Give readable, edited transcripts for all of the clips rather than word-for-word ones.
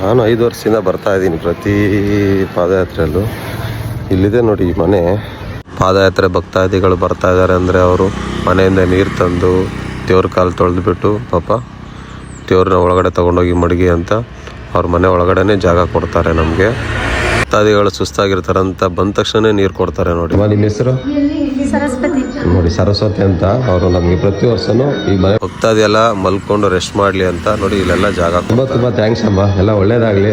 ನಾನು 5 ವರ್ಷದಿಂದ ಬರ್ತಾ ಇದ್ದೀನಿ ಪ್ರತಿ ಪಾದಯಾತ್ರೆಯಲ್ಲೂ. ಇಲ್ಲಿದೆ ನೋಡಿ ಈ ಮನೆ. ಪಾದಯಾತ್ರೆ ಭಕ್ತಾದಿಗಳು ಬರ್ತಾ ಇದ್ದಾರೆ ಅಂದರೆ ಅವರು ಮನೆಯಿಂದ ನೀರು ತಂದು ದೇವ್ರ ಕಾಲು ತೊಳೆದ್ಬಿಟ್ಟು ಪಾಪ ದೇವ್ರನ್ನ ಒಳಗಡೆ ತೊಗೊಂಡೋಗಿ ಮಡಗಿ ಅಂತ ಅವ್ರ ಮನೆ ಒಳಗಡೆನೇ ಜಾಗ ಕೊಡ್ತಾರೆ ನಮಗೆ. ಭಕ್ತಾದಿಗಳು ಸುಸ್ತಾಗಿರ್ತಾರಂತ ಬಂದ ತಕ್ಷಣ ನೀರು ಕೊಡ್ತಾರೆ ನೋಡಿ. ನಿಮ್ಮ ಹೆಸರು? ಸರಸ್ವತಿ. ನೋಡಿ ಸರಸ್ವತಿ ಅಂತ ಅವರು ನಮಗೆ ಪ್ರತಿ ವರ್ಷನೂ ಈ ಮನೆ ಭಕ್ತಾದಿ ಎಲ್ಲ ಮಲ್ಕೊಂಡು ರೆಸ್ಟ್ ಮಾಡಲಿ ಅಂತ ನೋಡಿ ಇಲ್ಲೆಲ್ಲ ಜಾಗ. ತುಂಬ ಥ್ಯಾಂಕ್ಸ್ ಅಮ್ಮ, ಎಲ್ಲ ಒಳ್ಳೇದಾಗಲಿ.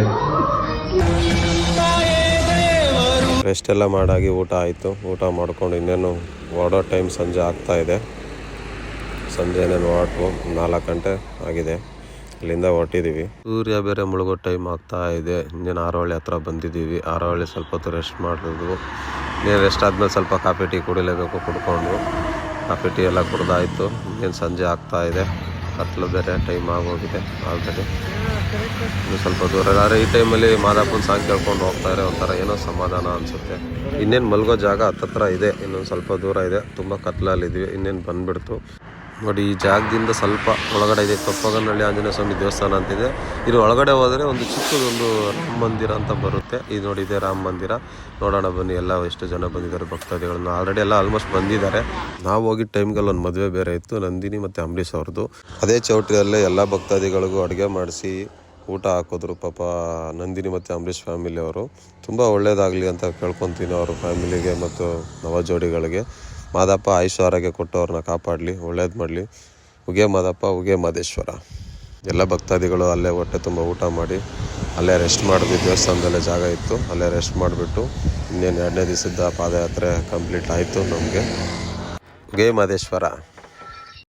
ರೆಸ್ಟ್ ಎಲ್ಲ ಮಾಡಾಗಿ ಊಟ ಆಯಿತು. ಊಟ ಮಾಡ್ಕೊಂಡು ಇನ್ನೇನು ಹೊರಡೋ ಟೈಮ್ ಸಂಜೆ ಆಗ್ತಾ ಇದೆ. ಸಂಜೆನೇನು ಹೊರಟು 4 ಗಂಟೆ ಆಗಿದೆ. ಇಲ್ಲಿಂದ ಹೊರಟಿದ್ದೀವಿ. ಸೂರ್ಯ ಬೇರೆ ಮುಳುಗೋ ಟೈಮ್ ಆಗ್ತಾ ಇದೆ. ಇನ್ನೇನು ಆರೋಹಳ್ಳಿ ಹತ್ರ ಬಂದಿದ್ದೀವಿ. ಆರೋಹಳ್ಳಿ ಸ್ವಲ್ಪ ಹೊತ್ತು ರೆಸ್ಟ್ ಮಾಡಿದ್ವು. ಇನ್ನೇನು ರೆಸ್ಟ್ ಆದಮೇಲೆ ಸ್ವಲ್ಪ ಕಾಫಿ ಟೀ ಕುಡಿಲೇಬೇಕು. ಕುಡ್ಕೊಂಡು ಕಾಫಿ ಟೀ ಎಲ್ಲ ಕುಡ್ದಾಯಿತು. ಇನ್ನೇನು ಸಂಜೆ ಆಗ್ತಾ ಇದೆ. ಕತ್ಲು ಬೇರೆ ಟೈಮ್ ಆಗೋಗಿದೆ ಆಲ್ರೆಡಿ. ಇನ್ನು ಸ್ವಲ್ಪ ದೂರ ಆದರೆ ಈ ಟೈಮಲ್ಲಿ ಮಾದಪ್ಪನ ಸಾಂಗ್ ಕೇಳ್ಕೊಂಡು ಹೋಗ್ತಾರೆ, ಒಂಥರ ಏನೋ ಸಮಾಧಾನ ಅನಿಸುತ್ತೆ. ಇನ್ನೇನು ಮಲ್ಗೋ ಜಾಗ ಹತ್ತತ್ರ ಇದೆ, ಇನ್ನೊಂದು ಸ್ವಲ್ಪ ದೂರ ಇದೆ. ತುಂಬ ಕತ್ಲಲ್ಲಿದ್ವಿ. ಇನ್ನೇನು ಬಂದುಬಿಡ್ತು ನೋಡಿ. ಈ ಜಾಗದಿಂದ ಸ್ವಲ್ಪ ಒಳಗಡೆ ಇದೆ ತೊಪ್ಪಗನಹಳ್ಳಿ ಆಂಜನೇಯ ಸ್ವಾಮಿ ದೇವಸ್ಥಾನ ಅಂತಿದೆ. ಇದು ಒಳಗಡೆ ಹೋದರೆ ಒಂದು ಚಿಕ್ಕದೊಂದು ರಾಮ ಮಂದಿರ ಅಂತ ಬರುತ್ತೆ. ಇದು ನೋಡಿ ಇದೆ ರಾಮ ಮಂದಿರ. ನೋಡೋಣ ಬನ್ನಿ ಎಲ್ಲ ಎಷ್ಟು ಜನ ಬಂದಿದ್ದಾರೆ ಭಕ್ತಾದಿಗಳನ್ನ. ಆಲ್ರೆಡಿ ಎಲ್ಲ ಆಲ್ಮೋಸ್ಟ್ ಬಂದಿದ್ದಾರೆ. ನಾವು ಹೋಗಿದ್ದ ಟೈಮ್ಗೆಲ್ಲ ಒಂದು ಮದುವೆ ಬೇರೆ ಇತ್ತು, ನಂದಿನಿ ಮತ್ತು ಅಂಬರೀಷ್ ಅವ್ರದ್ದು. ಅದೇ ಚೌಟ್ರಿಯಲ್ಲೇ ಎಲ್ಲ ಭಕ್ತಾದಿಗಳಿಗೂ ಅಡುಗೆ ಮಾಡಿಸಿ ಊಟ ಹಾಕಿದ್ರು ಪಾಪ ನಂದಿನಿ ಮತ್ತು ಅಂಬರೀಷ್ ಫ್ಯಾಮಿಲಿಯವರು. ತುಂಬ ಒಳ್ಳೇದಾಗಲಿ ಅಂತ ಕೇಳ್ಕೊತೀನಿ ಅವ್ರ ಫ್ಯಾಮಿಲಿಗೆ ಮತ್ತು ನವ ಜೋಡಿಗಳಿಗೆ. ಮಾದಪ್ಪ ಆಯುಷ್ಯ ಕೊಟ್ಟು ಅವ್ರನ್ನ ಕಾಪಾಡಲಿ, ಒಳ್ಳೇದು ಮಾಡಲಿ. ಉಗೆ ಮಾದಪ್ಪ, ಉಗೆ ಮಾದೇಶ್ವರ. ಎಲ್ಲ ಭಕ್ತಾದಿಗಳು ಅಲ್ಲೇ ಹೊಟ್ಟೆ ತುಂಬ ಊಟ ಮಾಡಿ ಅಲ್ಲೇ ರೆಸ್ಟ್ ಮಾಡಿದ್ವಿ. ದೇವಸ್ಥಾನದಲ್ಲೇ ಜಾಗ ಇತ್ತು, ಅಲ್ಲೇ ರೆಸ್ಟ್ ಮಾಡಿಬಿಟ್ಟು ಇನ್ನೇನು 2ನೇ ದಿವಸದ ಪಾದಯಾತ್ರೆ ಕಂಪ್ಲೀಟ್ ಆಯಿತು ನಮಗೆ. ಉಗೆ ಮಾದೇಶ್ವರ.